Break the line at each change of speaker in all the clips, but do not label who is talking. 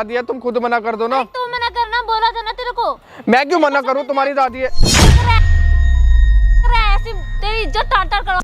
दिया, तुम खुद मना कर दो ना।
तू मना करना, बोला था ना तेरे को।
मैं क्यों मना करूं, तुम्हारी दादी है।
ऐसी तेरी इज्जत तार तार करो।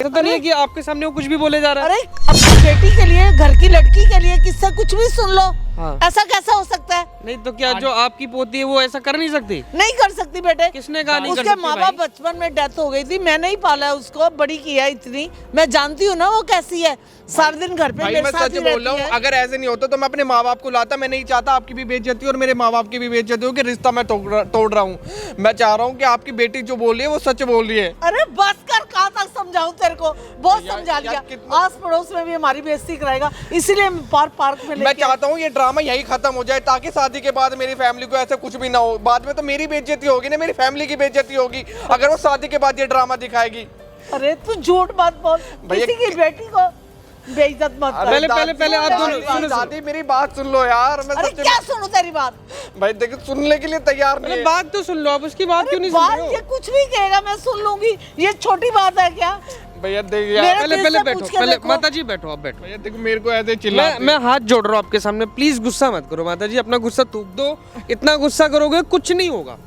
ऐसा तो नहीं है कि आपके सामने वो कुछ भी बोले जा रहा है।
अरे अपनी बेटी के लिए, घर की लड़की के लिए किससे कुछ भी सुन लो।
हाँ।
ऐसा कैसा हो सकता है?
नहीं तो क्या जो आपकी पोती है वो ऐसा कर नहीं सकती?
नहीं कर सकती बेटे।
किसने कहा नहीं कर
उसके
सकती
माँ
भाई?
बाप बचपन में डेथ हो गई थी, मैंने ही पाला है उसको, बड़ी किया है इतनी, मैं जानती हूँ ना वो कैसी है। सारा दिन घर पे
भाई
मेरे
मैं
साथ
सच
ही
बोल रहा
रहती
हूँ,
है।
अगर ऐसे नहीं होता तो मैं अपने माँ बाप को लाता। मैं नहीं चाहता आपकी भी बेइज्जती हो और मेरे माँ बाप की भी बेइज्जती हो कि रिश्ता मैं तोड़ रहा हूँ। मैं चाह रहा हूँ कि आपकी बेटी जो बोल रही है वो सच बोल रही है।
अरे बस कर, कहाँ तक समझाऊं तेरे को, बहुत समझा लिया।
कितना-
आस पड़ोस में भी हमारी बेइज्जती कराएगा, इसीलिए पार्क में
मैं
लेके
चाहता हूँ ये ड्रामा यही खत्म हो जाए ताकि शादी के बाद मेरी फैमिली को ऐसा कुछ भी ना हो। बाद में तो मेरी बेइज्जती होगी ना, मेरी फैमिली की बेइज्जती होगी अगर वो शादी के बाद ये ड्रामा दिखाएगी।
अरे तू झूठ मत बोल,
भैया-
किसी की बेटी को बेइज्जत मत कर।
पहले आप दोनों सुनो।
दादी मेरी बात सुन लो यार। मैं
अरे
सच्ची
क्या सुनूं तेरी बात?
भाई देखो सुनने के लिए तैयार नहीं
अरे
है।
बात तो सुन लो, आप उसकी बात क्यों नहीं सुन
बात
रहे
ये
हो?
कुछ भी कहेगा मैं सुन लूंगी, ये छोटी बात है क्या?
भैया देखिए
मेरे
पहले
दिल
पहले
से
बैठो,
पूछ के
पहले
देखो।
माता जी बैठो, आप बैठो।
भैया देखो मेरे को ऐसे चिल्ला
मैं हाथ जोड़ रहा हूँ आपके सामने, प्लीज गुस्सा मत करो माता जी, अपना गुस्सा थूक दो। इतना गुस्सा करोगे कुछ नहीं होगा।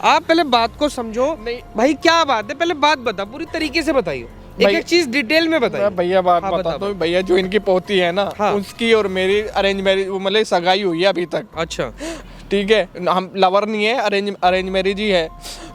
आप पहले बात को समझो।
नहीं।
भाई क्या बात है, पहले बात बता, पूरी तरीके से बताइए, एक
भैया-
एक चीज डिटेल में बताइए।
मैं भैया बात
हाँ,
बताता
बता।
हूँ। भैया जो इनकी पोती है ना,
हाँ।
उसकी और मेरी अरेंज मैरिज, मतलब सगाई हुई है अभी तक।
अच्छा,
ठीक है, हम लवर नहीं है, अरेंज मैरिज ही है।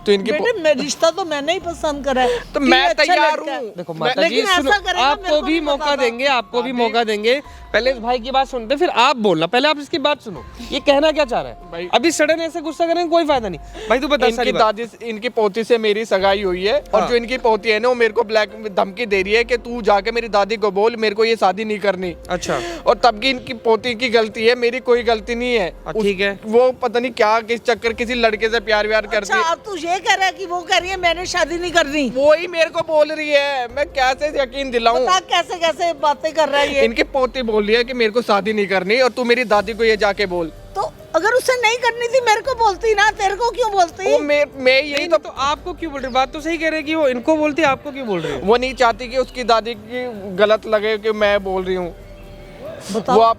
तो इनकी
बेटे मैं रिश्ता तो मैंने ही पसंद करा है
तो
कि
मैं
अच्छा
तैयार
लड़का है।
हूँ।
देखो
मैं-
माता जी
लेकिन
सुनो,
ऐसा करेगा, मेरे
आपको
को
भी
नहीं
मौका
पता था।
देंगे, आपको भी मौका देंगे। पहले इस भाई की बात सुनते फिर आप बोलना, पहले आप इसकी बात सुनो, ये कहना क्या चाह रहा है।
भाई-
अभी सडन ऐसे गुस्सा करेंगे कोई फायदा नहीं। भाई तू बता सारी
इनकी
बात।
दादी, इनकी पोती से मेरी सगाई हुई है। और
हाँ।
जो इनकी पोती है ना वो मेरे को ब्लैक धमकी दे रही है कि तू जाके मेरी दादी को बोल मेरे को ये शादी नहीं करनी।
अच्छा,
और तब की इनकी पोती की गलती है, मेरी कोई गलती नहीं है।
ठीक है।
वो पता नहीं क्या किस चक्कर किसी लड़के से प्यार व्यार करती
अच्छा
है।
अब तू ये कह रहा है कि वो कह रही है मैंने शादी नहीं करनी?
वो ही मेरे को बोल रही है, मैं कैसे यकीन दिलाऊं।
बता कैसे कैसे बातें कर रहा है ये?
इनकी पोती बोल रही है कि मेरे को शादी नहीं करनी और तू मेरी दादी को ये जाके बोल।
तो अगर उसे नहीं करनी थी मेरे को बोलती ना, तेरे को क्यों बोलती?
वो मैं यही
नहीं तो आपको क्यों बोल रही? बात तो सही कह रहे हैं कि वो इनको बोलती है, आपको क्यों बोल रही है?
वो नहीं चाहती कि उसकी दादी की गलत लगे कि मैं बोल रही हूँ।
बताओ
वो आप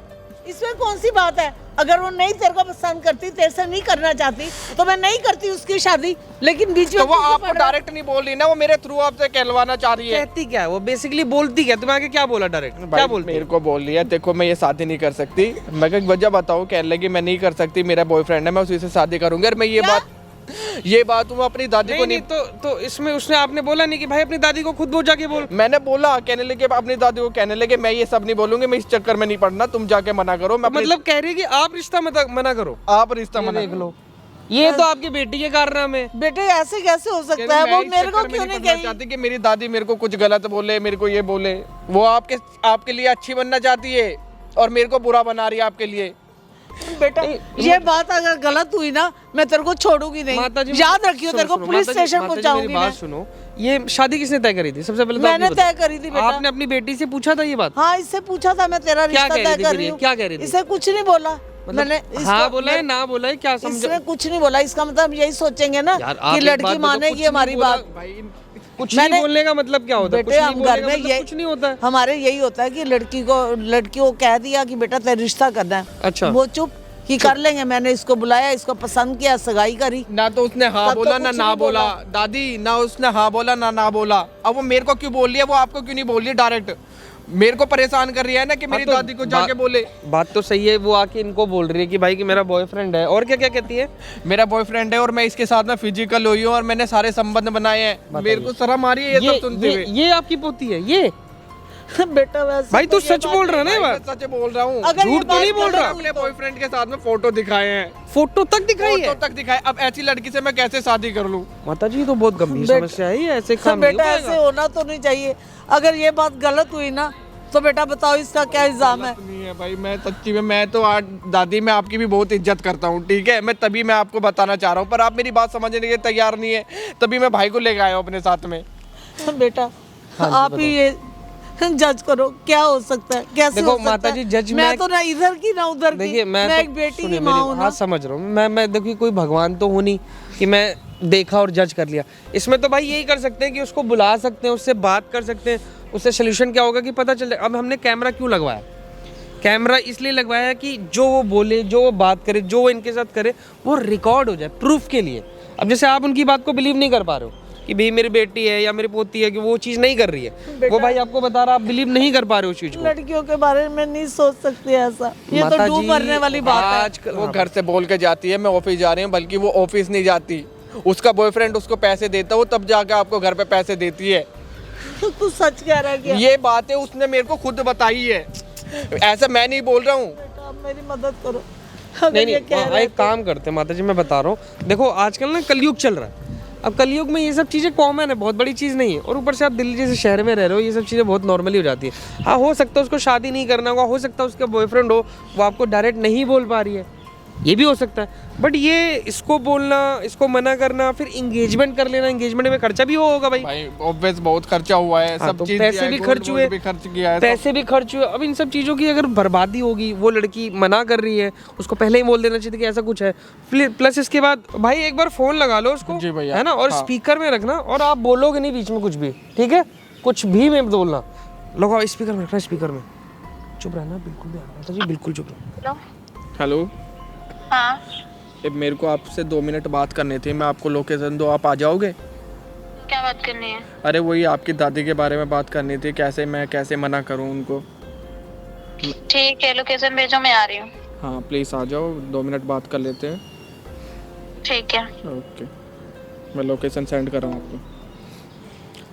इसमें कौन सी बात है? अगर वो नहीं तेरे को पसंद करती, तेरे से नहीं करना चाहती, तो मैं नहीं करती उसकी शादी। लेकिन बीच में
तो वो
तू क्यों
आपको
पड़ रहा है?
डायरेक्ट नहीं बोल रही ना, वो मेरे थ्रू आपसे कहलवाना चाह रही है।
कहती क्या है वो, बेसिकली बोलती क्या? तुम्हें आगे क्या बोला डायरेक्ट, क्या
भाई
बोलती
मेरे को बोल रही है देखो मैं ये शादी नहीं कर सकती। मैं कहा वजह बताओ, कह लगी मैं नहीं कर सकती, मेरा बॉयफ्रेंड है, मैं उसी से शादी करूंगी। और मैं ये बात मैं अपनी दादी को
नहीं तो इसमें उसने आपने बोला नहीं कि भाई अपनी दादी को खुद वो जाके बोल?
मैंने बोला, कहने लगे अपनी दादी को, कहने लगे मैं ये सब नहीं बोलूंगी, मैं इस चक्कर में नहीं पड़ना, तुम जाके मना करो। मैं अपनी-
मतलब कह रही है कि आप रिश्ता मना करो।
आप रिश्ता मना
देख लो, ये तो आपकी बेटी के कारनामे है।
बेटे ऐसे कैसे हो सकता है? वो मेरे को क्यों नहीं कही?
चाहती कि मेरी दादी मेरे को कुछ गलत बोले, मेरे को ये बोले। वो आपके लिए अच्छी बनना चाहती है और मेरे को बुरा बना रही है आपके लिए।
बेटा ये बात अगर गलत हुई ना, मैं तेरे को छोड़ूंगी नहीं।
माता जी
याद रखियो, तेरे को
सुनो,
पुलिस
माता जी,
स्टेशन
माता जी,
पहुंचाऊंगी
मेरी बात
मैं।
सुनो, ये शादी किसने तय करी थी? सबसे पहले तो
मैंने
आप ये
तय
बताओ।
करी थी बेटा।
आपने अपनी बेटी से पूछा था ये बात?
हाँ इससे पूछा था, मैं तेरा
क्या
रिश्ता
कह रही
तय
थी
कर
फिर
रही
ये?
हूँ।
क्या कह रही थी?
इसे कुछ नहीं बोला मैंने।
हाँ बोला है ना बोला है, क्या समझ?
इसने कुछ नहीं बोला, इसका मतलब यही सोचेंगे ना
यार, आप
कि
एक
लड़की
बात बताओ,
मानेगी
कुछ
हमारी
नहीं बोला।
बात।
कुछ नहीं
मैंने-
बोलने का मतलब क्या होता है? कुछ
बेटे
नहीं
हम
बोलने
घर
का
में
मतलब कुछ नहीं होता है।
हमारे यही होता है कि लड़की को कह दिया कि बेटा तेरा रिश्ता करना है।
अच्छा।
वो चुप कि कर लेंगे, मैंने इसको बुलाया, इसको पसंद किया, सगाई करी।
ना तो उसने हाँ
तब तो
बोला ना
कुछ
ना
नहीं
बोला
बोला।
दादी, ना उसने हाँ बोला ना बोला। अब वो मेरे को क्यों बोल रही है, वो आपको क्यों नहीं बोल रही है डायरेक्ट? मेरे को परेशान कर रही है ना कि मेरी
हाँ, तो
दादी को जाके बोले।
बात तो सही है, वो आके इनको बोल रही है कि भाई कि मेरा बॉयफ्रेंड है, और क्या क्या कहती है?
मेरा बॉयफ्रेंड है और मैं इसके साथ में फिजिकल हुई हूँ और मैंने सारे संबंध बनाए हैं। मेरे को शर्म आ रही है ये सब सुनते हुए।
ये आपकी पोती है ये?
बेटा वैसे
भाई तू
तो ये
सच
बात
बोल रहा है ना ये
मैं
बात?
सच बोल रहा हूँ,
अगर ये
झूठ तो
बात
नहीं बोल
गलत
रहा?
हुई
अपने
तो-
बॉयफ्रेंड के साथ में फोटो दिखाए हैं,
फोटो तक दिखाई है?
फोटो तक दिखाए। अब ऐसी लड़की से मैं कैसे शादी कर लूँ?
माता जी तो बहुत गंभीर
बेटा-
समस्या है ये, ऐसे काम नहीं हो
बेटा ऐसे
पाएगा।
होना तो नहीं चाहिए। अगर ये बात गलत हुई ना तो बेटा बताओ इसका क्या इल्जाम है?
नहीं है भाई, मैं सच्ची में, मैं तो आज दादी मैं आपकी भी बहुत इज्जत करता हूँ, ठीक है? मैं तभी मैं आपको बताना चाह रहा हूँ, पर आप मेरी बात समझने के लिए तैयार नहीं है, तभी मैं भाई को लेके आया हूँ अपने साथ में।
बेटा आप ही ये जज करो क्या हो सकता है, कैसे
देखो
हो सकता
माता
है?
जी, जज
मैं तो ना इधर की ना उधर की,
देखिए
मैं
तो-
एक बेटी की
सुनिए,
माँ
मेरी
हूँ ना।
बात समझ रहा हूँ मैं देखिए कोई भगवान तो हूँ नहीं कि मैं देखा और जज कर लिया। इसमें तो भाई यही कर सकते हैं कि उसको बुला सकते हैं, उससे बात कर सकते हैं, उससे सोल्यूशन क्या होगा कि पता चल जाए। अब हमने कैमरा क्यों लगवाया? कैमरा इसलिए लगवाया है कि जो वो बोले, जो वो बात करे, जो वो इनके साथ करे, वो रिकॉर्ड हो जाए प्रूफ के लिए। अब जैसे आप उनकी बात को बिलीव नहीं कर पा रहे हो कि भाई मेरी बेटी है या मेरी पोती है कि वो चीज़ नहीं कर रही है, वो भाई आपको बता रहा, आप बिलीव नहीं कर पा रहे हो उस चीज़ को।
लड़कियों के बारे में नहीं सोच सकते ऐसा, ये तो
माता
डूब
जी,
मरने वाली बात है।
आजकल
वो घर से बोल के जाती है मैं ऑफिस जा रही हूँ, बल्कि वो ऑफिस नहीं जाती, उसका बॉयफ्रेंड उसको पैसे देता है, वो तब जाके आपको घर पे पैसे देती है।
तू सच कह रहा है क्या?
ये बातें उसने मेरे को खुद बताई है, ऐसा मैं नहीं बोल रहा हूँ।
बेटा आप मेरी मदद करो। अगर
नहीं
ये कह
नहीं,
रहे
एक काम करते हैं माता जी, मैं बता रहा हूँ, देखो आजकल ना कलयुग चल रहा है। अब कलयुग में ये सब चीज़ें कॉमन है, बहुत बड़ी चीज़ नहीं है, और ऊपर से आप दिल्ली जैसे शहर में रह रहे हो, ये सब चीज़ें बहुत नॉर्मली हो जाती है। हाँ, हो सकता है उसको शादी नहीं करना होगा, हो सकता है उसका बॉयफ्रेंड हो, वो आपको डायरेक्ट नहीं बोल पा रही है, ये भी हो सकता है। बट ये इसको बोलना, इसको मना करना, फिर इंगेजमेंट कर लेना, इंगेजमेंट में खर्चा भी होगा भाई।
भाई ऑब्वियस बहुत खर्चा हुआ है,
हाँ,
सब
तो
चीज
पैसे भी खर्च हुए,
खर्च किया है,
पैसे भी खर्च हुए। अब इन सब चीज़ों की अगर बर्बादी होगी, वो लड़की मना कर रही है, उसको पहले ही बोल देना चाहिए कि ऐसा कुछ है। प्लस इसके बाद भाई एक बार फ़ोन लगा लो उसको,
जी भैया,
है ना, और
हाँ।
स्पीकर में रखना, और आप बोलोगे नहीं बीच में कुछ भी, ठीक है, कुछ भी मैं बोलना, लगाओ स्पीकर में रखना, स्पीकर में चुप रहना, बिल्कुल भी माता जी बिल्कुल चुप रहना।
हेलो,
हाँ
मेरे को आपसे 2 मिनट बात करनी थी, मैं आपको लोकेशन दो, आप आ जाओगे?
क्या बात करनी है?
अरे वही आपकी दादी के बारे में बात करनी थी, कैसे मना करूं उनको।
ठीक है, लोकेशन भेजो, मैं आ रही हूँ।
हाँ प्लीज़ आ जाओ, 2 मिनट बात कर लेते हैं।
ठीक है।
ओके, मैं लोकेशन सेंड कर रहा हूँ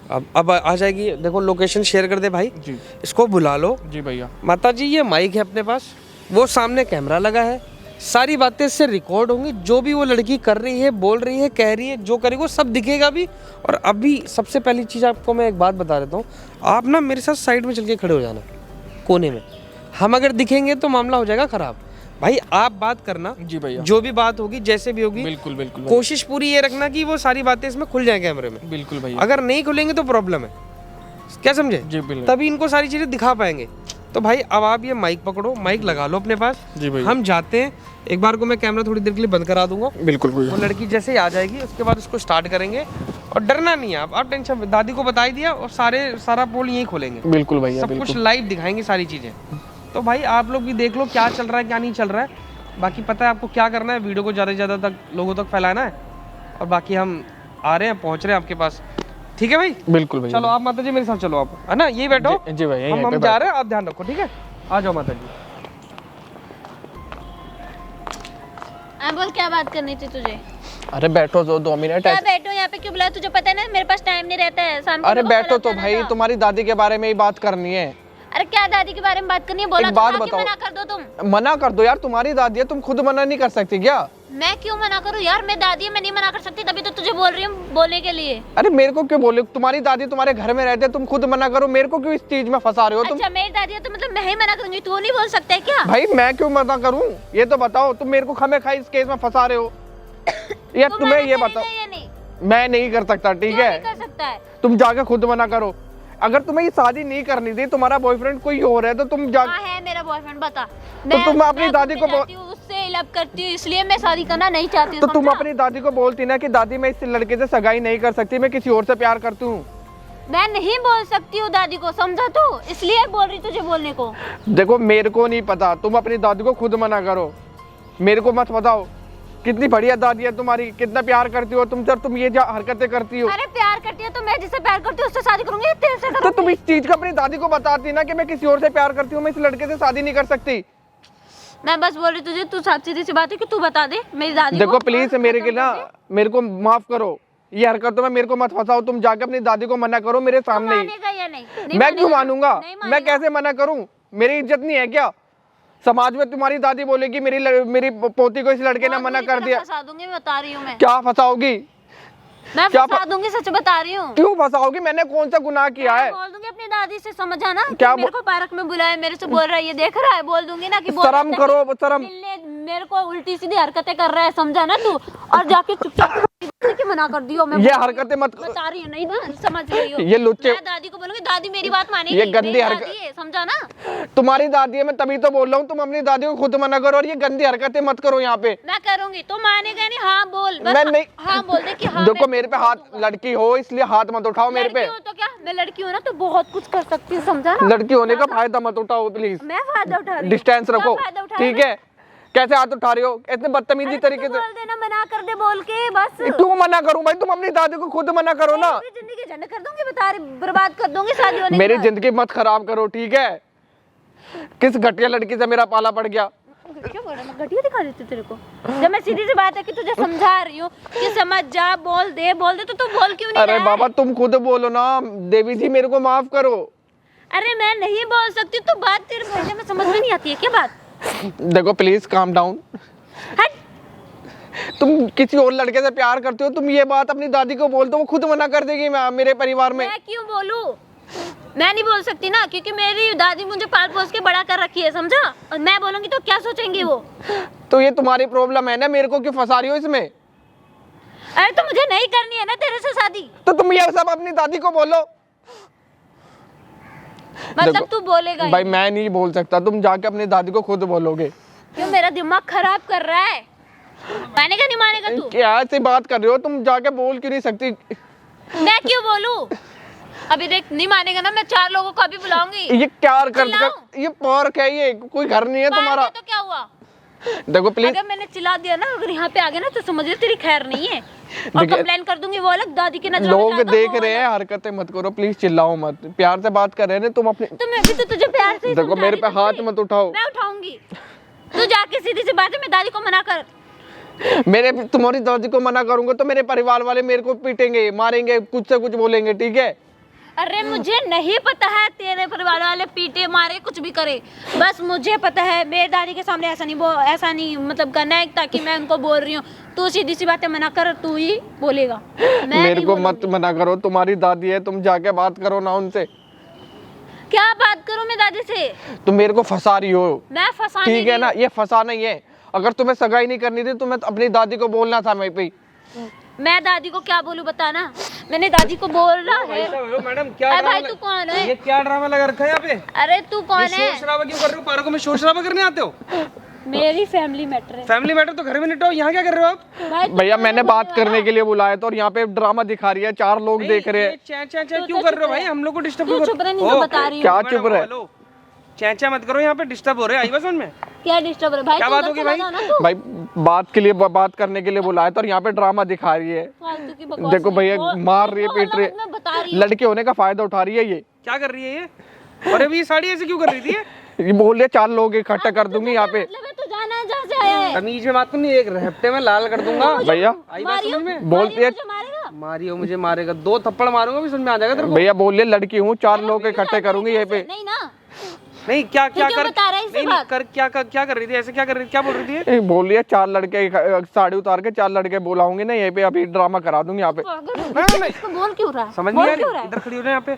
आपको।
अब आ जाएगी, देखो लोकेशन शेयर कर दे भाई
जी
इसको बुला लो।
जी भैया।
माता जी ये माइक है अपने पास, वो सामने कैमरा लगा है, सारी बातें इससे रिकॉर्ड होंगी, जो भी वो लड़की कर रही है, बोल रही है, कह रही है, जो करेगी वो सब दिखेगा भी। और अभी सबसे पहली चीज़ आपको मैं एक बात बता देता हूँ, आप ना मेरे साथ साइड में चल के खड़े हो जाना, कोने में। हम अगर दिखेंगे तो मामला हो जाएगा ख़राब। भाई आप बात करना,
जी भैया,
जो भी बात होगी, जैसे भी होगी,
बिल्कुल बिल्कुल
कोशिश पूरी ये रखना कि वो सारी बातें इसमें खुल जाए कैमरे में।
बिल्कुल भैया।
अगर नहीं खुलेंगे तो प्रॉब्लम है, क्या समझे?
जी बिल्कुल।
तभी इनको सारी चीज़ें दिखा पाएंगे। तो भाई अब आप ये माइक पकड़ो, माइक लगा लो अपने पास,
जी भैया।
हम जाते हैं। एक बार को मैं कैमरा थोड़ी देर के लिए बंद करा दूंगा,
बिल्कुल भैया।
वो लड़की जैसे ही आ जाएगी उसके बाद उसको स्टार्ट करेंगे। और डरना नहीं है, आप टेंशन, दादी को बता ही दिया, और सारा पोल यहीं खोलेंगे,
बिल्कुल भैया,
सब कुछ
बिल्कुल।
लाइव दिखाएंगे सारी चीज़ें। तो भाई आप लोग भी देख लो क्या चल रहा है क्या नहीं चल रहा है। बाकी पता है आपको क्या करना है, वीडियो को ज़्यादा से ज़्यादा तक लोगों तक फैलाना है। और बाकी हम आ रहे हैं, पहुँच रहे हैं आपके पास, ठीक है भाई?
बिल्कुल भैया।
चलो आप माता जी मेरे साथ चलो, आप है ना, ये बैठो।
जी भैया, यहीं
हम
पे
जा रहे हैं, आप ध्यान रखो, ठीक है? आ जाओ माता जी।
बोल क्या बात करनी थी तुझे?
अरे बैठो, 2 मिनट।
क्या बैठो यहाँ पे, क्यों बुलाया? तुझे पता है ना मेरे पास टाइम नहीं रहता है, शाम को
अरे
मेरे को
बैठो
कॉलेज
तो
जाना
भाई,
था।
तुम्हारी दादी के बारे में ही बात करनी है।
अरे क्या दादी के बारे में बात करनी है? बोला
एक
तो
बात
बाकी
बताओ।
मना कर दो तुम।
मना कर दो यार, तुम्हारी दादी है, तुम खुद मना नहीं कर सकती क्या?
मैं क्यों मना करूँ यार? मैं दादी है, मैं नहीं मना कर सकती, तभी तो तुझे बोल रही हूँ बोलने के लिए।
अरे मेरे को क्यों बोले? तुम्हारी दादी तुम्हारे घर में रहते, तुम खुद मना करो, मेरे को क्यों इस चीज में फंसा रहे हो तुम?
अच्छा मेरी दादी है तो मतलब मैं ही मना करूंगी, तू नहीं बोल सकता है क्या?
भाई मैं क्यों मना करूं, ये तो बताओ। तुम मेरे को खामे खाई इस केस में फंसा रहे हो या
तू
तुम्हें
मना
ये
करेगा
बताओ।
या नहीं?
मैं नहीं कर सकता, ठीक
क्यों
है?
नहीं कर सकता है?
तुम जाके खुद मना करो। अगर तुम्हें ये शादी नहीं करनी थी, तुम्हारा बॉयफ्रेंड कोई और है, तो तुम जा।
हाँ है मेरा बॉयफ्रेंड, बता।
तो तुम अपनी दादी को
बोलती हूँ, उससे लव करती हूँ, इसलिए मैं शादी करना नहीं चाहती हूँ।
तो तुम
समझा?
अपनी दादी को बोलती ना कि दादी मैं इस लड़के से सगाई नहीं कर सकती, मैं किसी और से प्यार करती हूँ।
मैं नहीं बोल सकती हूँ दादी को, समझा तू? इसलिए बोल रही तुझे बोलने को।
देखो मेरे को नहीं पता, तुम अपनी दादी को खुद मना करो, मेरे को मत बताओ। कितनी बढ़िया दादी है तुम्हारी, कितना प्यार करती हो तुम, जब तुम ये जो हरकतें करती हो।
अरे प्यार करती है तो मैं जिससे प्यार करती हूँ उससे शादी करूंगी, तेरे से
तो
करूंगी।
तुम इस चीज को अपनी दादी को बताती ना कि मैं किसी और से प्यार करती हूँ, मैं इस लड़के से शादी नहीं कर सकती।
मैं बस बोल रही तुझे, तू साफ सीधी सी बात है कि तू बता दे मेरी दादी
देखो
को।
प्लीज मेरे के ना, मेरे को माफ करो, ये हरकतों में मेरे को मत फंसाओ। तुम जाके अपनी दादी को मना करो मेरे सामने ही।
मानेगा या नहीं?
मैं क्यों मानूंगा?
नहीं
मैं
मानेगा।
कैसे मना करूं? मेरी इज्जत नहीं है क्या समाज में? तुम्हारी दादी बोलेगी मेरी पोती को इस लड़के ने
बहुत
मना
बुरी
कर
तरह
दिया।
फंसा दूंगी, बता रही हूँ मैं।
क्या फंसाओगी?
मैं
क्या
फंसा दूंगी, सच बता रही हूँ।
क्यों फंसाओगी? मैंने कौन सा गुनाह किया है?
बोल दूंगी अपनी दादी से, समझ आना।
क्या
मेरे को पार्क में बुलाया, मेरे से बोल रहा है, ये देख रहा है, बोल दूंगी ना कि
शर्म करो, शर्म।
मिलने मेरे को उल्टी सीधी हरकतें कर रहा है, समझा ना तू? और जाके चुपचाप की मना कर दियो। मैं
ये हरकतें मत
बता रही हूँ, नहीं ना समझ रही हो?
ये लुच्चे
मैं दादी को बोलूंगी, दादी मेरी बात मानेगी।
ये गंदी
मेरी
हरकत-
दादी है, समझा ना?
तुम्हारी दादी है, मैं तभी तो बोल रहा हूँ तुम अपनी दादी को खुद मना करो और ये गंदी हरकतें मत करो यहाँ पे।
मैं करूंगी तो मानेगा नहीं? हाँ बोल, बस
मैं नहीं
हाँ बोल दे कि हाँ।
देखो
मैं
मेरे पे हाथ, लड़की हो इसलिए हाथ मत उठाओ मेरे पे।
लड़की हूँ तो क्या? मैं लड़की हूँ ना तो बहुत कुछ कर सकती हूँ, समझा ना?
लड़की होने का फायदा मत उठाओ प्लीज,
मैं फायदा उठा रही हूँ।
डिस्टेंस
क्या
रखो,
फायदा उठा रही
ठीक है? कैसे हाथ उठा रही हो इतने बदतमीजी
अरे
तरीके
तू
से?
बोल देना, मना कर दे बोल के बस।
क्यों मना करूं भाई? तुम अपनी दादी को खुद मना करो ना।
मेरी जिंदगी झंड कर दूंगी, बता रही, बर्बाद कर दूंगी शादी होने के
मेरी
बाद।
जिंदगी मत खराब करो, ठीक है? किस घटिया लड़की से मेरा पाला पड़ गया।
क्या बोल रहा है? मैं घटिया दिखा देती हूँ तेरे को? जब मैं सीधी सी बात है कि तुझे समझा रही हूँ कि समझ जा, बोल दे तो तू बोल क्यों नहीं
अरे
रहा है?
बाबा तुम खुद बोलो ना, देवी जी मेरे को माफ करो।
अरे मैं नहीं बोल सकती तो बात तेरे मुझे में समझ में नहीं आती है क्या बात?
देखो प्लीज काम डाउन।
हट।
तुम किसी और लड़के से प्यार करते हो, तुम ये बात अपनी दादी को बोल दो, वो खुद मना कर देगी मेरे परिवार में।
मैं क्यों बोलूं? मैं नहीं बोल सकती ना, क्योंकि मेरी दादी मुझे पाल पोस के बड़ा कर रखी है, समझा? और मैं बोलूंगी तो क्या सोचेंगी वो?
तो ये तुम्हारी प्रॉब्लम है ना, मेरे को क्यों फंसा रही हो इसमें?
अरे तो मुझे नहीं करनी है ना तेरे से शादी,
तो तुम ये सब अपनी दादी को बोलो।
मतलब
देखो,
तू बोलेगा ही?
भाई मैं नहीं बोल सकता, तुम जाके अपनी दादी को खुद बोलोगे।
क्यों मेरा दिमाग खराब कर रहा है? मानेगा नहीं मानेगा तू?
क्या ऐसी बात कर रहे हो? तुम जाके बोल क्यों नहीं सकती?
मैं क्यों बोलूं? अभी देख, नहीं मानेगा ना, मैं 4 लोगों को अभी बुलाऊंगी।
ये क्या
चिल्लाऊं?
ये पार्क है, ये कोई घर नहीं है
मार
तुम्हारा।
दे तो क्या हुआ?
देखो प्लीज,
अगर मैंने चिल्ला दिया ना, अगर यहाँ पे आ गया ना तो समझ ले तेरी खैर नहीं है। और
देखिए,
कंप्लेन कर दूंगी, वो अलग, दादी की नजरों में
लोग
डालता
देख
वो
रहे
अलग।
हैं, हरकतें मत करो प्लीज, चिल्लाओ मत, प्यार से बात कर रहे हैं ना तुम अपने।
तो मैं भी तो तुझे प्यार से ही
देखो
समझा
मेरे
रही
पे
हूँ
हाथ
तुझसे।
मत उठाओ।
मैं उठाऊंगी। तू जाके सीधी सी बात है, मैं दादी को मना कर।
तुम्हारी दादी को मना करूंगा तो मेरे परिवार वाले मेरे को पीटेंगे, मारेंगे, कुछ से कुछ बोलेंगे, ठीक है?
अरे मुझे नहीं पता है तेरे परिवार वाले पीटे मारे कुछ भी करे, बस मुझे पता है मेरे दादी के सामने ऐसा नहीं मतलब करना है, ताकि मैं उनको बोल रही हूँ। तू सीधी सी बातें मना कर, तू ही बोलेगा, मैं
मेरे
नहीं
को
बोलूंगी।
मत मना करो, तुम्हारी दादी है, तुम जाके बात करो ना उनसे।
क्या बात करूं मैं दादी से?
तुम मेरे को फंसा रही हो,
मैं फंसा
ठीक है ना? ये फंसा नहीं है। अगर तुम्हें सगाई नहीं करनी थी तो मैं अपनी दादी को बोलना था मैं पे।
मैं दादी को क्या बोलूं बताना? मैंने दादी को बोला है।
मैडम क्या
अरे भाई
ड्रामा
तू कौन है?
ये क्या ड्रामा लगा रखा है यहाँ पे?
अरे तू कौन
ये
है?
शोर शराबा क्यों कर रहे हो? पार्कों में शोर शराबा करने आते हो?
मेरी फैमिली मैटर है।
फैमिली मैटर तो घर में निपटाओ, यहाँ क्या कर रहे हो आप?
भाई तू
भैया
कौन
मैंने
है
बात
बोलने
करने
वाला?
के लिए बुलाया था और यहाँ पे ड्रामा दिखा रही है, 4 लोग देख रहे हैं।
चैं
तू
क्यों
तो
कर रहे हो
चुप
भाई?
रह।
हम लोग को डिस्टर्ब
तू चुप रह, नहीं तो बता रही हूँ।
क्या चुप रहे?
चैं मत करो, यहाँ पे डिस्टर्ब हो रहे हैं। आई बस में
क्या डिस्टर्ब है भाई?
क्या
तू
बात
उधर
होगी
चला
भाई?
जाओ ना तू।
भाई बात करने के लिए बुलाया था और यहाँ पे ड्रामा दिखा रही है।
फालतू की बकवास
देखो
नहीं।
भैया
वो-
मार रही है,
वो
पीट रही
अलग मैं बता रही हूँ।
है, लड़के होने का फायदा उठा रही है ये।
क्या कर रही है ये? और अभी ये साड़ी ऐसे क्यों कर रही थी ये?
ये बोल रहे 4 लोग इकट्ठा कर दूंगी यहाँ पे।
मतलब है तू जाना है जहाँ से आया है।
तमीज में बात करनी, एक हफ्ते में लाल कर दूंगा।
भैया
आई बात
मारियो,
समझ में?
बोलती है,
मुझे मारेगा।
मारियो मुझे मारेगा, 2 थप्पड़ मारूंगा भी समझ में आ जाएगा तेरे को।
भैया बोल रहे लड़की हूँ, 4 लोग इकट्ठे करूंगी यहीं पे।
नहीं ना,
नहीं क्या क्या
क्यों
कर
बता रहा है इसे
नहीं
बात?
कर क्या कर रही थी? ऐसे क्या कर रही थी? क्या बोल रही थी?
बोल रही है 4 लड़के साड़ी उतार के 4 लड़के बुलाऊंगे ना यहीं पे, अभी ड्रामा करा दूंगी यहाँ पे।
इसको बोल क्यों रहा है?
समझ
बोल
नहीं आ
क्यों
रही?
रहा है?
इधर खड़ी हो रहे यहाँ पे।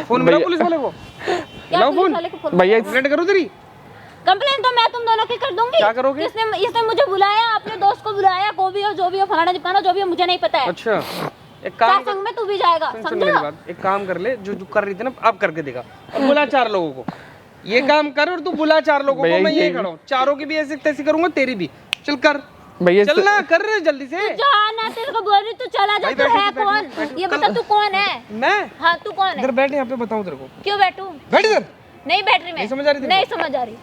फोन मिला पुलिस वाले को?
क्या
लाओ
पुलिस
फोन।
वाले को फोन?
भैया
कंप्लेंट करो तेरी।
कंप्लेन तो मैं तुम दोनों की कर दूंगी।
क्या करोगे?
इसने मुझे बुलाया, अपने दोस्त को बुलाया, को भी हो जो भी हो, फलाना चिपकाना जो भी हो, मुझे नहीं पता है।
अच्छा एक काम कर,
संग में तू भी जाएगा,
सुन मेरी
समझा?
बात, एक काम कर ले, जो जो कर रही थी ना अब करके दिखा, और बुला 4 लोगों को। ये काम कर और तू बुला 4 लोगों को, मैं यही खड़ा हूँ। 4 की भी ऐसी तैसी करूंगा, तेरी भी। चल कर
भैया
चलना, कर रहे जल्दी से।
जाना तेरे को बोल रही, तू चला जा। तू है कौन? ये बता तू कौन है?
मैं
हाँ तू कौन है?
इधर बैठ, यहाँ पे बताऊँ तेरे को।
क्यों बैठूं?
बैठ इधर।
नहीं बैठ रही मैं।
नहीं समझ आ रही तेरे
नहीं समझ आ रही।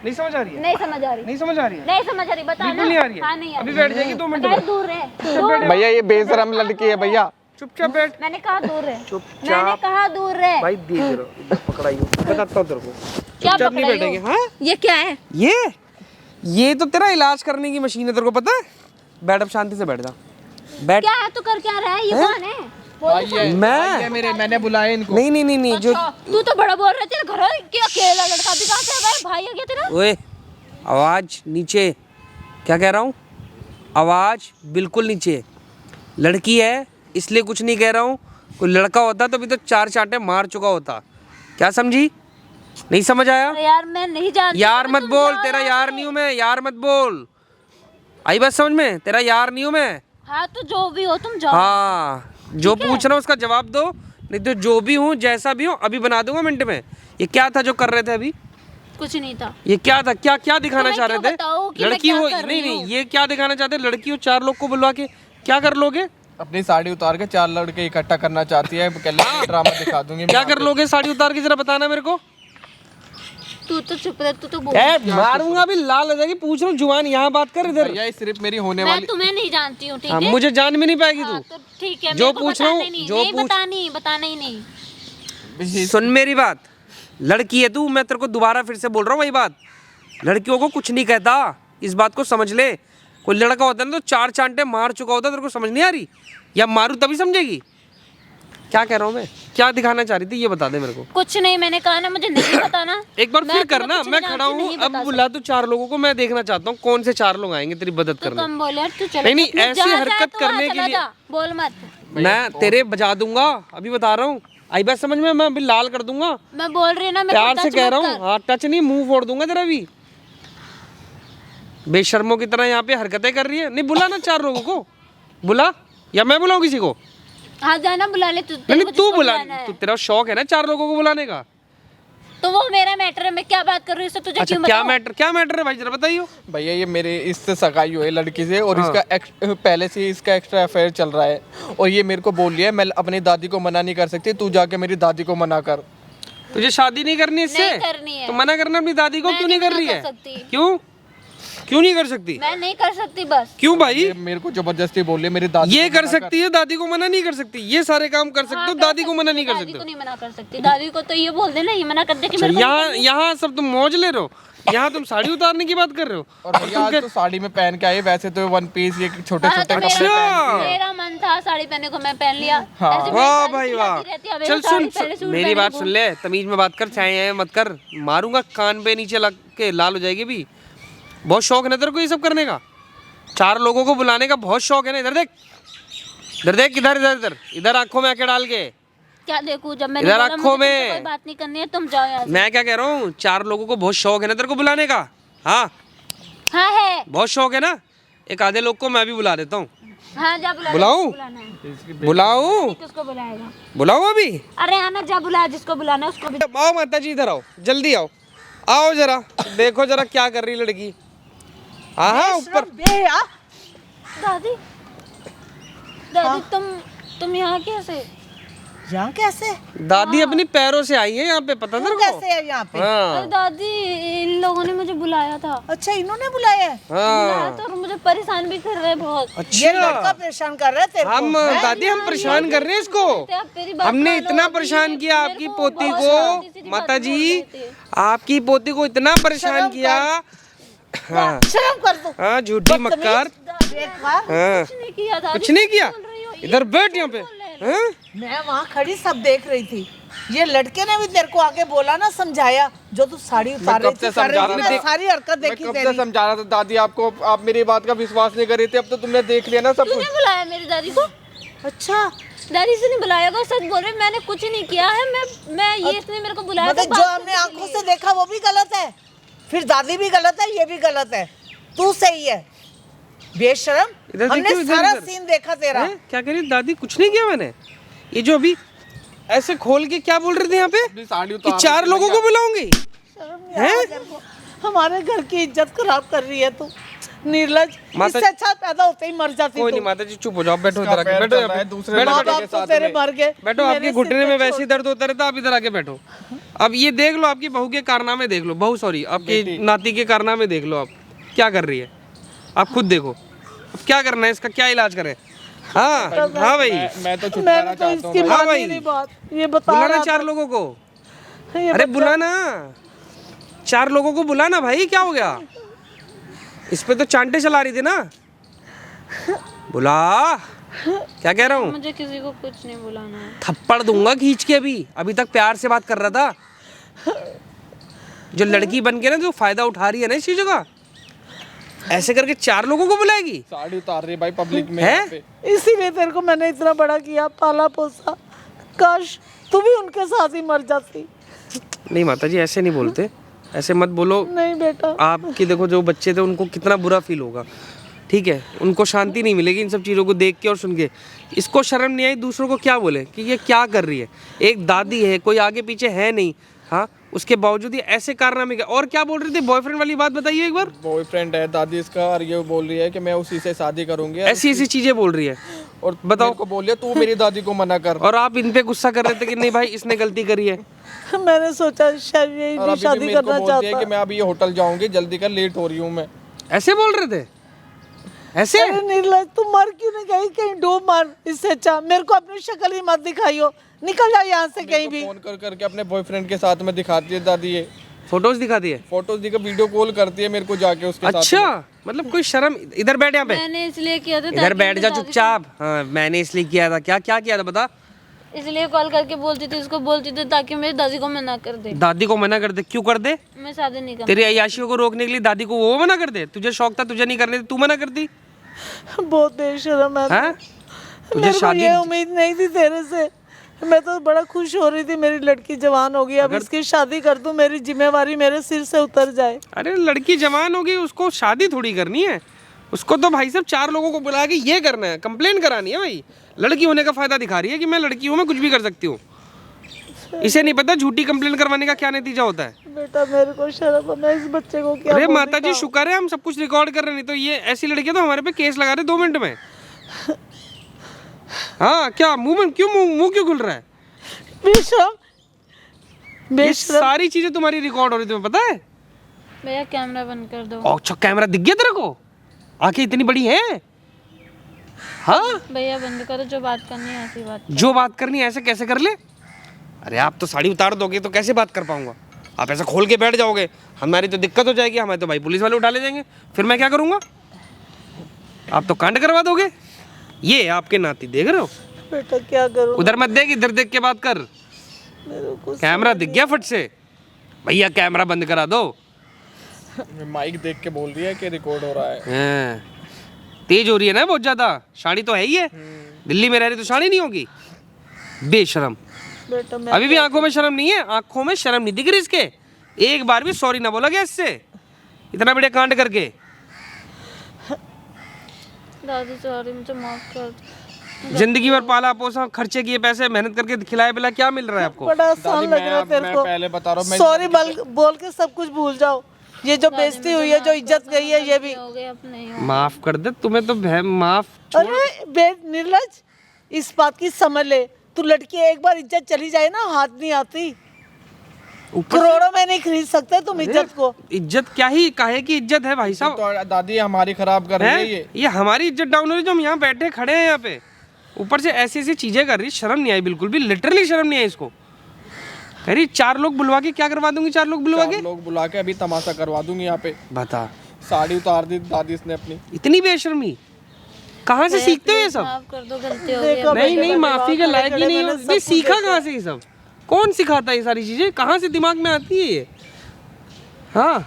नहीं समझ आ रही है?
नहीं समझ आ रही।
नहीं समझ आ रही है?
नहीं समझ आ रही, बता ना।
बिल्कुल नहीं आ रही है?
हाँ नहीं आ
अभी
रही।
बैठ जाएगी 2 मिनट
बता,
में।
दूर रहे।
भैया ये बेशरम लड़की है भैया।
चुपचाप बैठ।
मैंने कहा दूर रहे।
चुपचाप।
मैंने कहा दूर रहे।
भाई देख रहे हो, इधर पकड़ाई हो, बताता हूँ तेरे को।
क्या
चुपचाप नहीं
पकड़ाई
बैठेंगे।
हो?
हाँ
ये क्या है?
ये तो तेरा इलाज करने की मशीन है, तेरे को पता है? बैठ, अब शांति से बैठ जा। बैठ।
क्या है? तू कर क्या रहा है? ये कौन है? बोल तो।
मैं
मैंने बुलाया इनको।
नहीं जो
अच्छा, तू तो बड़ा बोल रहा है, तेरे घर के अकेला लड़का भी कहाँ से है भाई? भाई है क्या तेरा?
ओए आवाज नीचे। क्या कह रहा हूँ? आवाज बिल्कुल नीचे। लड़की है इसलिए कुछ नहीं कह रहा हूँ। कोई लड़का होता तो अभी तो 4 चांटे मार चुका होता। क्या समझी? नहीं समझ आया?
अरे यार मैं नहीं जानती।
यार मत
तुम
बोल,
जाओ
तेरा
यहाँ
यार
से।
नहीं हूँ मैं, यार मत बोल। आई बात समझ में? तेरा यार नहीं हूँ मैं।
हाँ तो जो भी हो तुम जाओ।
हाँ, जो पूछ रहा हूँ उसका जवाब दो, नहीं तो जो भी हूँ जैसा भी हूँ अभी बना दूंगा मिनट में। ये क्या था जो कर रहे थे अभी?
कुछ नहीं था।
ये क्या था? क्या क्या दिखाना
तो मैं
चाह रहे
क्यों
थे?
बताऊं कि मैं
लड़की
क्या
हो,
कर
नहीं
रही
नहीं,
हूँ?
ये क्या दिखाना चाहते? लड़की हो, 4 लोग को बुलवा के क्या कर लोगे?
अपनी साड़ी उतार के 4 लड़के इकट्ठा करना चाहती है, ड्रामा दिखा दूंगी मैं
क्या
यहाँ
कर
पे।
लोगे साड़ी उतार के? जरा बताना मेरे को।
तू तो चुप रह, तू तो बोल।
मारूंगा अभी, लाल हो जाएगी। पूछ रहा हूँ, जुबान यहाँ बात कर इधर।
भैया ये सिर्फ मेरी होने
मैं
वाली
तुम्हें नहीं जानती हूँ, ठीक
हाँ,
है?
मुझे जान भी नहीं पाएगी
हाँ,
तू।
तो ठीक है,
जो
मेरे को
पूछ रहा हूँ,
बताना ही नहीं,
जो
नहीं
पूछ-
बताना ही नहीं।
सुन मेरी बात, लड़की है तू, मैं तेरे को दोबारा फिर से बोल रहा हूँ वही बात। लड़कियों को कुछ नहीं कहता, इस बात को समझ ले। कोई लड़का होता है ना तो 4 चांटे मार चुका होता, तेरे को समझ नहीं आ रही? या मारू तभी समझेगी? क्या कह रहा हूँ मैं? क्या दिखाना चाह रही थी ये बता दे मेरे को।
कुछ नहीं, मैंने कहा ना मुझे नहीं बताना।
एक बार
मैं
फिर
तुम्हें
करना,
कुछ
मैं
नहीं
खड़ा
जानती,
हूँ।
नहीं
अब
बता
बुला तू 4 लोगों को, मैं देखना चाहता हूँ कौन से 4 लोग आएंगे तेरी मदद
तो
करने।
कम बोल यार, तू चला
नहीं,
जा,
नहीं,
तू
ऐसी
जा,
हरकत
तू वहाँ
करने के
चला
लिए-
जा, बोल मत।
मैं तेरे बजा दूंगा, अभी बता रहा हूँ। आई बात समझ में? मैं अभी लाल कर दूंगा।
मैं बोल रही हूँ ना, मेरे को
प्यार से
touch
कह
मत
रहा हूँ।
कर।
हाँ, टच नहीं, मुंह फोड़ दूंगा तेरा भी। बेशर्मों की तरह यहाँ पे हरकतें कर रही है। नहीं, बुला ना 4 लोगों को, बुला, या मैं बुलाऊं किसी को?
हाँ जाना, बुला ले तू।
नहीं
तेरे
नहीं,
को
तू
जिसको
बुला।
बुलाना है।
तू, तेरा शौक है ना 4 लोगों को बुलाने का?
तो वो मेरा मैटर है, मैं क्या बात कर रही हूँ, इससे तुझे
अच्छा,
क्यों
क्या
बताऊं?
मैटर है भाई, जरा बताइए।
भैया ये मेरे इससे सगाई हुई है लड़की से, और
हाँ।
इसका पहले से ही इसका एक्स्ट्रा अफेयर चल रहा है, और ये मेरे को बोल लिया है मैं अपनी दादी को मना नहीं कर सकती, तू जाके मेरी दादी को मना कर।
तुझे शादी नहीं करनी इससे?
नहीं करनी है।
तो मना करना अपनी दादी को।
मैं
क्यों नहीं कर
मना
रही
कर
है?
सकती।
क्यों नहीं कर सकती?
मैं नहीं कर सकती बस।
क्यों भाई?
ये मेरे को जबरदस्ती बोल रही है मेरी दादी
ये
को
कर
मना
सकती है, दादी को मना नहीं कर सकती। ये सारे काम कर सकते
हाँ,
हो,
कर
दादी को
सकती
मना
हूँ,
नहीं कर
दादी
सकते
को
हो।
नहीं मना कर सकती। दादी को तो ये बोल देना, ये मना कर दे कि मेरे को
यहाँ यहाँ सब तुम मौज ले रहे हो, यहाँ तुम साड़ी उतारने की बात कर रहे हो।
और भैया आज तो साड़ी में पहन के आई, वैसे तो 1 पीस ये छोटे
हाँ,
छोटे
तो
कपड़े पहनती है।
मेरा मन था साड़ी पहनने को, मैं पहन लिया।
हाँ।
ऐसे मेरी
वाह
साड़ी
भाई
सिलाती
वाह।
रहती है, अब
चल
मेरी साड़ी
सुन
पहले सूट
मेरी
पहने
बात
को।
सुन ले, तमीज में बात कर, चाहे मत कर, मारूंगा कान पे नीचे लग के, लाल हो जाएगी भी। बहुत शौक है ना तेरे को ये सब करने का? 4 लोगों को बुलाने का बहुत शौक है ना? इधर देख, इधर देख, इधर इधर इधर इधर आंखों में आके डाल के।
क्या देखूं? जब मैंने
इधर
बोला
आँखों
मुझे तुमसे
में।
कोई बात नहीं करनी है, तुम जाओ यहाँ से।
मैं क्या कह रहा हूँ, 4 लोगों को बहुत शौक है ना तेरे को बुलाने का? हाँ,
हाँ है।
बहुत शौक है ना? एक आधे लोग को मैं भी बुला देता हूँ।
हाँ जा, बुला ले,
बुलाऊं?
जिसको बुलाना है।
बुलाऊं?
किसको बुलाएगा?
बुलाऊं अभी?
अरे आना, जा बुला, जिसको बुलाना है उसको भी।
आओ माता जी, इधर आओ, जल्दी आओ, आओ जरा देखो जरा क्या कर रही लड़की। हाँ हाँ, ऊपर।
बेहया
दादी, दादी तुम यहाँ कैसे?
यहाँ कैसे?
दादी अपनी पैरों से आई है यहाँ पे, पता
तू
तेरे
कैसे
को?
है यहाँ पे?
हाँ
अरे दादी, इन लोगों ने मुझे बुलाया था।
अच्छा, इन्होंने बुलाया है?
बुलाया
हाँ।
था और मुझे परेशान भी कर रहे हैं बहुत।
ये लड़का
अच्छा,
परेशान कर रहा है तेरे
हम
को, हैं?
दादी हम परेशान कर रहे हैं इसको।
आप मेरी बात
हमने
मानो,
इतना
अभी
परेशान
मेरे
किया
को
आपकी
बहुत
पोती
सीधी-सीधी
को,
बात
माता
बोल
जी
रहे थे।
आपकी पोती को इतना परेशान
शर्म
किया। हाँ
शर्म कर तू।
हाँ, झूठी मक्कार।
देख वहाँ,
हाँ,
कुछ नहीं किया दादी।
कुछ नहीं किया।
बोल रही हो, ये
इधर बैठ यहाँ पे।
बोल रहे हो।
हाँ?
मैं वहाँ खड़ी सब देख रही थी। ये लड़के ने भी तेरे को आके बोला ना, समझाया, जो तू साड़ी उतार रही
कब से
थी, कर रही
समझा
थी,
रहा
मैं
था?
सारी हरकत
मैं
देखी
कब से
तेरी।
समझा रहा था दादी आपको, आप मेरी बात का विश्वास नहीं कर रही थी, अब तो तुमने देख लिया ना सब
तूने
कुछ।
बुलाया मेरी दादी को?
अच्छा,
दादी से नहीं बुलाया होगा, सच बोल रही, मैंने कुछ नहीं किया है। मैं ये इसने मेरे को बुलाया था
मतलब जो
बात
हमने
करने के
आंखों
लिए।
से देखा वो भी गलत है, फिर दादी भी गलत है, ये भी गलत है, तू सही है बेशरम।
इधर
हमने
देखियो, इधर,
सारा
इधर।
सीन देखा तेरा।
हैं? क्या कह रही दादी? कुछ नहीं किया मैंने। ये जो अभी ऐसे खोल के क्या बोल रहे थे यहाँ पे
अपनी साड़ी
कि
उतार
4
रही थी
लोगों को
भैया।
बुलाऊंगी?
शर्म नहीं आ रहा तेरे को? हमारे घर की इज्जत खराब कर रही है तू, निर्लज।
माता-
इससे अच्छा पैदा होते ही मर जाती
कोई
तू।
नहीं माता जी, चुप हो जाओ, बैठो
इसका
इधर आके,
पैर
बैठो
चल
यहाँ
रहा है
पे,
दूसरे
बैठो,
माँ
लड़के
बैठो,
के
बाप तो
साथ
तेरे
में।
मर गए,
बैठो।
मेरे
आपके
सिर
घुटने
पे
में
छोड़।
वैसे ही दर्द होता रहता, आप इधर आके बैठो। अब ये देख लो आपकी बहू के कारनामे देख लो, बहू सॉरी आपकी नाती के कारनामे देख लो, आप क्या कर रही है, आप खुद देखो। अब क्या करना है इसका, क्या इलाज करें? हाँ हाँ भाई,
मैं तो छुटकारा
मैंने तो
चाहता
इसकी
हूँ।
हाँ
मानी
भाई।
नहीं बात, ये बता
बुलाना
रहा
4 लोगों को।
था, ये
अरे
बच्चा-
बुलाना 4 लोगों को, बुलाना भाई, क्या हो गया? इस पे तो चांटे चला रही थी ना, बुला। क्या कह रहा हूँ?
मुझे किसी को कुछ नहीं बुलाना है।
थप्पड़ दूंगा खींच के। अभी तक प्यार से बात कर रहा था। जो लड़की बन के ना जो फायदा उठा रही है ना इस चीजों का, ऐसे करके 4 लोगों को बुलाएगी?
साड़ी उतार रही है भाई पब्लिक में
हैं?
यहाँ पे।
इसीलिए तेरे को मैंने इतना बड़ा किया, पाला पोसा। काश तू भी उनके साथ ही मर जाती।
नहीं माता जी ऐसे नहीं बोलते, ऐसे मत बोलो।
नहीं बेटा,
आपकी देखो जो बच्चे थे उनको कितना बुरा फील होगा, ठीक है, उनको शांति नहीं मिलेगी इन सब चीज़ों को देख के और सुन के। इसको शर्म नहीं आई दूसरों को क्या बोले कि ये क्या कर रही है, एक दादी है, कोई आगे पीछे है नहीं, हाँ, उसके बावजूद ये ऐसे कारनामे का। और क्या बोल रही थी, बॉयफ्रेंड वाली बात बताइए एक बार।
बॉयफ्रेंड है दादी इसका, और ये बोल रही है कि मैं उसी से शादी करूंगी,
ऐसी ऐसी चीजें बोल रही है।
और
बताओ।
मेरे को बोल रही है तू मेरी दादी को मना कर।
और आप इन पे गुस्सा कर रहे थे कि नहीं भाई इसने गलती करी है।
मैंने सोचा शायद यही
और
भी
अभी भी
शादी
मेरे को
करना
बोलती है
चाहता
कि मैं अभी ये होटल जाऊंगी, जल्दी कर, लेट हो रही हूँ मैं।
ऐसे बोल रहे थे, ऐसे।
अरे निर्लज, तू मर क्यों नहीं गई, कहीं डूब मर, इससे अच्छा मेरे को अपनी शक्ल ही मत दिखाइयो, निकल जा यहाँ से कहीं भी।
फोन कर करके अपने बॉयफ्रेंड के साथ में दिखाती है दादी, ये
फोटोज दिखा दिए।
फोटोज दिखा, वीडियो कॉल करती है मेरे को जाके उसके साथ।
अच्छा, मतलब कोई शर्म। इधर बैठ, यहाँ पे
मैंने इसलिए किया था,
इधर बैठ जा चुपचाप। हाँ मैंने इसलिए किया था। क्या क्या किया था बता।
इसलिए कॉल करके बोलती थी, इसको बोलती थी ताकि मेरी दादी को मना कर दे।
दादी को मना कर दे, क्यों कर दे।
मैं शादी नहीं
तेरी अय्याशियों को रोकने के लिए दादी को वो मना कर दे। तुझे शौक था, तुझे नहीं करने, तू मना करती।
बहुत बेशर्म है।
हाँ तुझे
मेरे को
शादी,
ये उम्मीद नहीं थी तेरे से। मैं तो बड़ा खुश हो रही थी मेरी लड़की जवान हो गई, अब इसकी शादी कर दूं, मेरी जिम्मेवारी मेरे सिर से उतर जाए।
अरे लड़की जवान होगी, उसको शादी थोड़ी करनी है। उसको तो भाई साहब 4 लोगों को बुला के ये करना है, कंप्लेन करानी है भाई। लड़की होने का फायदा दिखा रही है कि मैं लड़की हूँ, मैं कुछ भी कर सकती हूँ। इसे नहीं पता झूठी कंप्लेन करवाने का क्या नतीजा होता है।
बेटा मेरे को शर्म है, मैं इस बच्चे को क्या
अरे
बोल
माता जी
दिखाऊं?
शुक्र है हम सब कुछ रिकॉर्ड कर रहे, नहीं तो ये ऐसी लड़कियां तो हमारे पे केस लगा रहे 2 मिनट में। हाँ क्या मुंह में क्यों, मुंह क्यों खुल रहा है।
बेशर्म,
ये
बेशर्म।
सारी चीजें तुम्हारी रिकॉर्ड हो रही, तुम्हें पता है।
भैया कैमरा बंद कर दो।
अच्छा कैमरा दिख गया तेरे को, आंखें इतनी बड़ी है। हाँ
भैया बंद करो, जो बात करनी है ऐसी बात।
जो बात करनी है ऐसे कैसे कर ले। अरे आप तो साड़ी उतार दोगे तो कैसे बात कर पाऊंगा। आप ऐसे खोल के बैठ जाओगे, हमारी तो दिक्कत हो जाएगी, हमें तो भाई पुलिस वाले उठा ले जाएंगे, फिर मैं क्या करूंगा। आप तो कांड करवा दोगे। ये आपके नाती देख रहे हो।
बेटा क्या करूं,
उधर मत देख, इधर देख के बात कर।
मेरे को
कैमरा दिख गया फट से। भैया कैमरा बंद करा दो।
माइक देख के बोल रही है कि रिकॉर्ड हो रहा है।
हाँ, तेज हो रही है ना बहुत ज्यादा। शाड़ी तो है ही है, दिल्ली में रह रही तो शाड़ी नहीं होगी। बेशरम।
बेटा मैं
अभी भी आंखों में शर्म नहीं है, आंखों में शर्म नहीं दिख रही इसके। एक बार भी सॉरी ना बोला गया इससे, इतना बड़े कांड करके।
दादी सॉरी, मुझे माफ कर दो।
जिंदगी भर पाला पोसा, खर्चे किए पैसे, मेहनत करके खिलाए पिला, क्या मिल रहा है आपको।
बड़ा आसान लग रहा है तेरे
मैं
को।
पहले बता रहा हूँ, मैं
सॉरी बोल के सब कुछ भूल जाओ। ये जो बेइज्जती हुई है, जो इज्जत गई है, ये भी।
हो गया, अब नहीं हो।
माफ कर दे, तुम्हें तो माफ।
अरे निर्लज, इस बात की समझ ले, तू लड़की एक बार इज्जत चली जाए ना, हाथ नहीं आती। करोड़ों में नहीं खरीद सकते तुम इज्जत को।
इज्जत क्या ही, काहे की इज्जत है भाई साहब।
तो दादी हमारी खराब कर रही है
है? ये हमारी इज्जत डाउन हो रही है जो हम यहाँ बैठे खड़े हैं यहाँ पे। ऊपर से ऐसी ऐसी चीजें कर रही, शर्म नहीं आई बिल्कुल भी, लिटरली शर्म नहीं आई इसको। कह रही 4 लोग बुलवा के क्या करवा दूंगी, 4 लोग बुलवा के।
लोग बुला के अभी तमाशा करवा दूंगी यहाँ पे।
बता,
साड़ी उतार दी दादी इसने अपनी।
इतनी बेशर्मी कहाँ से सीखते हो ये सब।
माफ कर दो, गलती हो गई।
देखो
नहीं नहीं, माफी के लायक ही नहीं हो।
मैंने सब
नहीं
कुछ
सीखा कहाँ से ये सब, कौन सिखाता है ये सारी चीजें, कहाँ से दिमाग में आती है ये। हाँ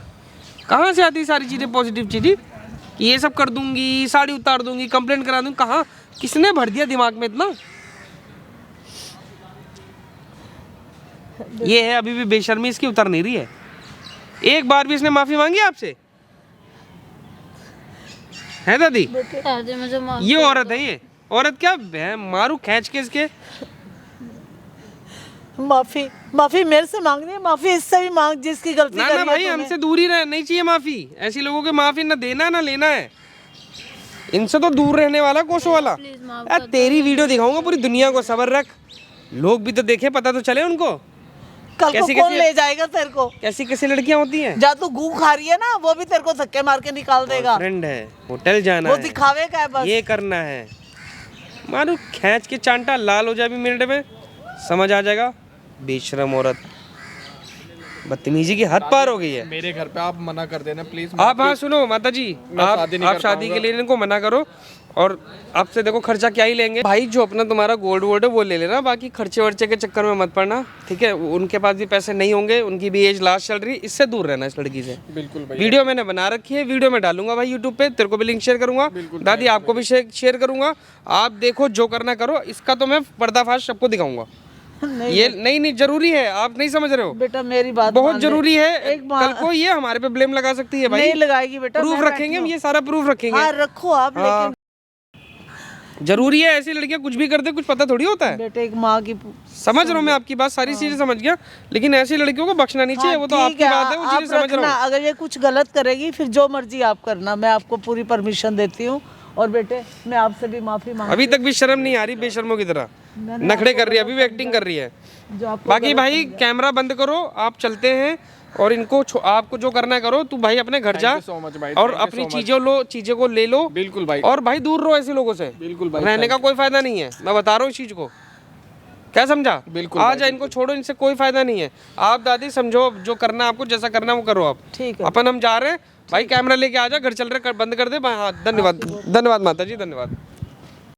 कहाँ से आती है सारी चीजें, पॉजिटिव चीजें कि ये सब कर दूंगी, साड़ी उतार दूंगी, कंप्लेंट करा दूंगी। कहाँ, किसने भर दिया दिमाग में इतना। ये है अभी भी बेशर्मी इसकी उतर नहीं रही है। एक बार भी इसने माफी मांगी आपसे है दादी।
दादी मुझे माफ।
ये औरत है, ये औरत क्या मारू खींच के इसके।
माफी मेरे से मांगनी है, माफी इससे भी मांग जिसकी गलती
ना
करी
ना
है
भाई,
तूने।
हमसे दूर ही नहीं चाहिए माफी। ऐसी लोगों के माफी ना देना ना लेना है, इनसे तो दूर रहने वाला कोसों वाला।
प्लीज माफ।
यार तेरी वीडियो दिखाऊंगा पूरी दुनिया को, सबर रख। लोग भी तो देखे, पता तो चले उनको
कल को
कैसी-
कौन
कैसी-
ले जाएगा तेरे को।
कैसी कैसी लड़कियां होती हैं।
जा तू गू खा रही है ना, वो भी तेरे को धक्के मार के निकाल देगा।
फ्रेंड है, होटल जाना
वो
है,
दिखावे का है बस।
ये करना है। मारू खींच के चांटा लाल हो जाए भी मिनट में, समझ आ जाएगा। बेशरम औरत, बदतमीजी की हद पार हो गई है।
मेरे घर पे आप मना कर देना प्लीज।
आप हाँ सुनो माता जी, आप शादी के लिए इनको मना करो, और आपसे देखो खर्चा क्या ही लेंगे भाई। जो अपना तुम्हारा गोल्ड वोल्ड है वो ले लेना, बाकी खर्चे वर्चे के चक्कर में मत पड़ना, ठीक है। उनके पास भी पैसे नहीं होंगे, उनकी भी एज लास्ट चल रही है, इससे दूर रहना इस लड़की से।
बिल्कुल भाई।
वीडियो मैंने बना रखी है, वीडियो में डालूंगा भाई यूट्यूब पे, तेरे को भी लिंक शेयर करूंगा, दादी आपको भी शेयर करूंगा। आप देखो, जो करना करो। इसका तो मैं पर्दाफाश सबको दिखाऊंगा, ये नहीं जरूरी है, आप नहीं समझ रहे हो।
बेटा मेरी बात
बहुत
मान ले।
जरूरी है।
एक माँ-
कल को ये हमारे पे ब्लेम लगा सकती है भाई।
नहीं लगाएगी बेटा,
प्रूफ
मैं
रखेंगे
बैठी
हम,
हूँ।
ये सारा प्रूफ रखेंगे।
हाँ रखो आप, लेकिन
जरूरी है, ऐसी लड़कियां कुछ भी करते कुछ पता थोड़ी होता है।
बेटे एक माँ की
समझ रहा हूँ मैं आपकी बात, सारी चीजें समझ गया, लेकिन ऐसी लड़कियों को बख्शना नहीं चाहिए। वो तो
ठीक
आपकी बात है, वो
आप
चीजें समझ
रखना।
रहा हूँ।
अगर ये कुछ गलत करेगी फिर जो मर्जी आप करना, मैं आपको पूरी परमिशन देती हूँ। और बेटे मैं आपसे भी माफी मांग,
अभी तक भी शर्म नहीं आ रही, बेशर्मों की तरह नखड़े कर रही है, अभी भी एक्टिंग कर रही है।
जो आपको
बाकी भाई कैमरा बंद करो, आप चलते हैं और इनको आपको जो करना है करो। तू भाई अपने घर जा
so much भाई,
और
thank you
अपनी
so much।
चीजों को ले लो।
बिल्कुल भाई,
और भाई दूर रहो ऐसे लोगों से,
बिल्कुल भाई,
रहने का कोई फायदा नहीं है, मैं बता रहा हूँ इस चीज को। क्या समझा?
बिल्कुल
आ जा, इनको छोड़ो, इनसे कोई फायदा नहीं है। आप दादी समझो, जो करना है आपको, जैसा करना है वो करो आप।
ठीक है।
अपन हम जा रहे हैं भाई, कैमरा लेके आ जा, घर चल रहे, बंद कर दे। हाँ धन्यवाद, धन्यवाद माता जी, धन्यवाद।